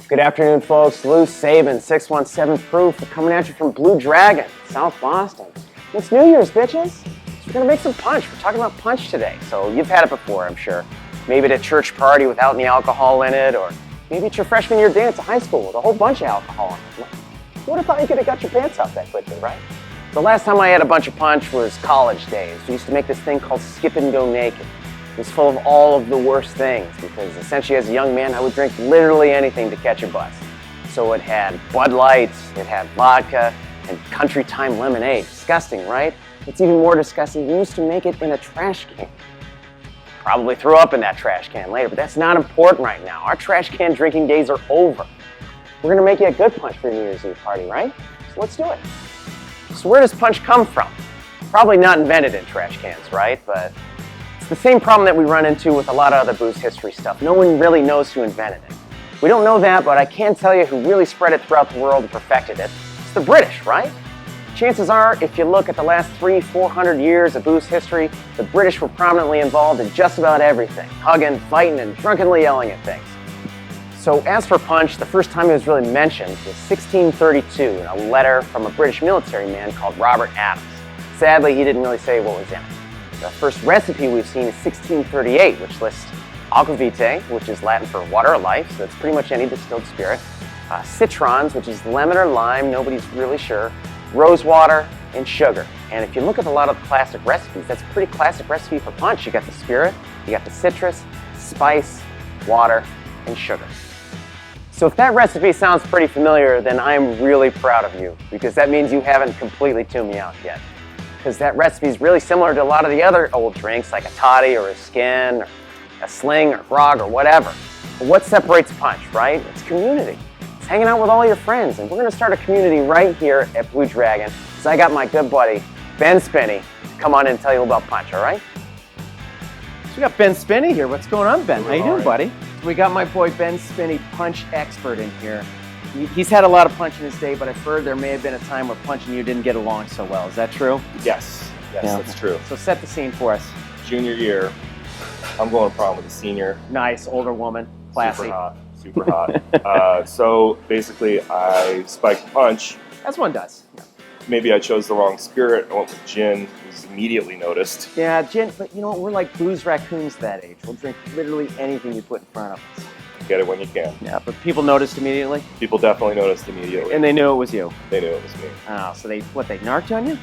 Good afternoon, folks. Lou Saban, 617 Proof, coming at you from Blue Dragon, South Boston. It's New Year's, bitches. So we're going to make some punch. We're talking about punch today. So you've had it before, I'm sure. Maybe at a church party without any alcohol in it, or maybe it's your freshman year dance at high school with a whole bunch of alcohol in it. You would have thought you could have got your pants off that quickly, right? The last time I had a bunch of punch was college days. We used to make this thing called Skip and Go Naked. It was full of all of the worst things because essentially as a young man I would drink literally anything to catch a buzz. So it had Bud Lights, it had vodka, and Country Time lemonade. Disgusting, right? It's even more disgusting, we used to make it in a trash can. Probably threw up in that trash can later, but that's not important right now. Our trash can drinking days are over. We're gonna make you a good punch for your New Year's Eve party, right? So let's do it. So where does punch come from? Probably not invented in trash cans, right? But it's the same problem that we run into with a lot of other booze history stuff. No one really knows who invented it. We don't know that, but I can tell you who really spread it throughout the world and perfected it. It's the British, right? Chances are, if you look at the last 300-400 years of booze history, the British were prominently involved in just about everything, hugging, fighting, and drunkenly yelling at things. So as for punch, the first time it was really mentioned was 1632 in a letter from a British military man called Robert Adams. Sadly, he didn't really say what was in it. The first recipe we've seen is 1638, which lists aquavitae, which is Latin for water of life, so that's pretty much any distilled spirit, citrons, which is lemon or lime, nobody's really sure, rose water, and sugar. And if you look at a lot of the classic recipes, that's a pretty classic recipe for punch. You got the spirit, you got the citrus, spice, water, and sugar. So if that recipe sounds pretty familiar, then I'm really proud of you, because that means you haven't completely tuned me out yet. Because that recipe is really similar to a lot of the other old drinks, like a toddy or a skin, or a sling or grog or whatever. But what separates punch, right? It's community. It's hanging out with all your friends, and we're gonna start a community right here at Blue Dragon, because I got my good buddy, Ben Spinney, to come on in and tell you about punch, all right? So we got Ben Spinney here. What's going on, Ben? How you doing, buddy? We got my boy Ben Spinney, punch expert, in here. He's had a lot of punch in his day, but I've heard there may have been a time where punch and you didn't get along so well. Is that true? Yes, yeah. That's true. So set the scene for us. Junior year, I'm going to prom with a senior. Nice, older woman, classy. Super hot. So basically I spiked punch. As one does. Maybe I chose the wrong spirit. I went with gin. It was immediately noticed. Yeah, gin, but you know what? We're like booze raccoons that age. We'll drink literally anything you put in front of us. Get it when you can. Yeah, but people noticed immediately? People definitely noticed immediately. And they knew it was you? They knew it was me. Oh, so they narked on you?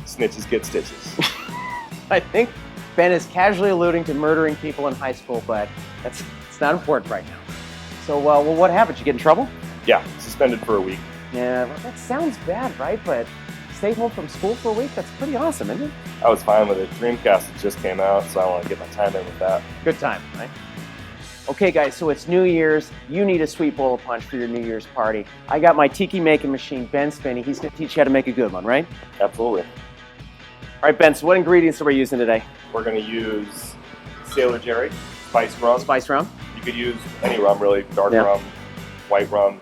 Snitches get stitches. I think Ben is casually alluding to murdering people in high school, but it's not important right now. So, well, what happened? Did you get in trouble? Yeah, suspended for a week. Yeah, well, that sounds bad, right? But stay home from school for a week? That's pretty awesome, isn't it? I was fine with it. Dreamcast had just came out, so I want to get my time in with that. Good time, right? Okay, guys, so it's New Year's. You need a sweet bowl of punch for your New Year's party. I got my tiki making machine, Ben Spinney. He's going to teach you how to make a good one, right? Absolutely. All right, Ben, so what ingredients are we using today? We're going to use Sailor Jerry, spiced rum. Spiced rum? You could use any rum, really. Dark rum, white rum,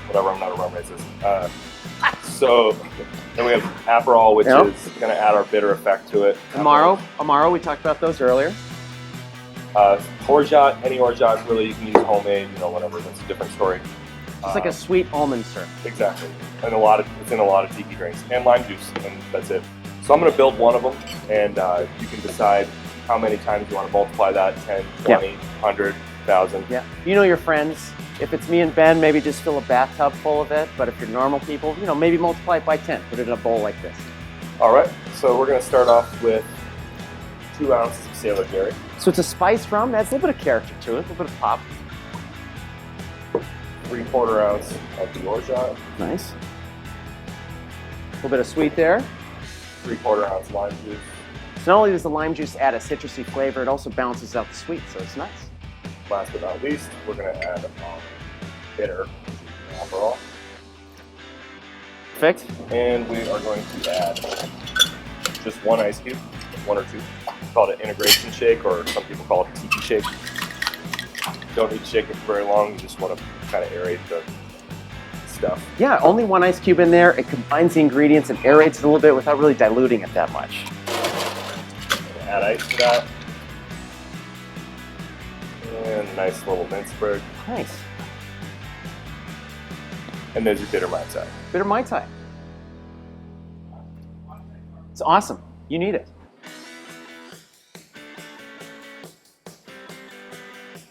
whatever. I'm not a rum racist. So then we have Aperol, which is going to add our bitter effect to it. Amaro, we talked about those earlier. Orgeat, any orgeat, really, you can use homemade, whatever. That's a different story. It's like a sweet almond syrup. Exactly. And it's in a lot of tiki drinks. And lime juice, and that's it. So I'm going to build one of them, and you can decide how many times you want to multiply that, 10, 20, 100, 1,000. Yeah. You know your friends. If it's me and Ben, maybe just fill a bathtub full of it. But if you're normal people, maybe multiply it by 10. Put it in a bowl like this. All right. So we're going to start off with 2 ounces of Sailor Jerry. So it's a spiced rum. That's a little bit of character to it, a little bit of pop. 3/4 ounce of the orgeat. Nice. A little bit of sweet there. 3/4 ounce lime juice. So not only does the lime juice add a citrusy flavor, it also balances out the sweet, so it's nice. Last but not least, we're going to add bitter, Aperol. Perfect. And we are going to add just 1 ice cube, 1 or 2. It's called an integration shake, or some people call it a tiki shake. Don't need to shake it for very long. You just want to kind of aerate the stuff. Yeah, only 1 ice cube in there. It combines the ingredients and aerates it a little bit without really diluting it that much. Add ice to that. And a nice little mint sprig. Nice. And there's your bitter Mai Tai. Bitter Mai Tai. It's awesome. You need it.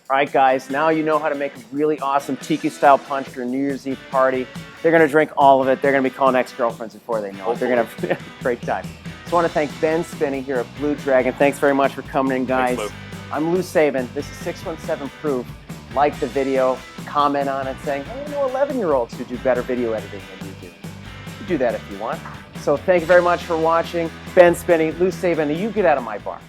All right, guys, now you know how to make a really awesome tiki-style punch for a New Year's Eve party. They're going to drink all of it. They're going to be calling ex-girlfriends before they know it. They're going to have a great time. Just want to thank Ben Spinney here at Blue Dragon. Thanks very much for coming in, guys. Thanks, I'm Lou Saban. This is 617 Proof. Like the video, comment on it saying, hey, I know 11-year-olds who do better video editing than you do. You do that if you want. So thank you very much for watching. Ben Spinney, Lou Saban, you get out of my bar.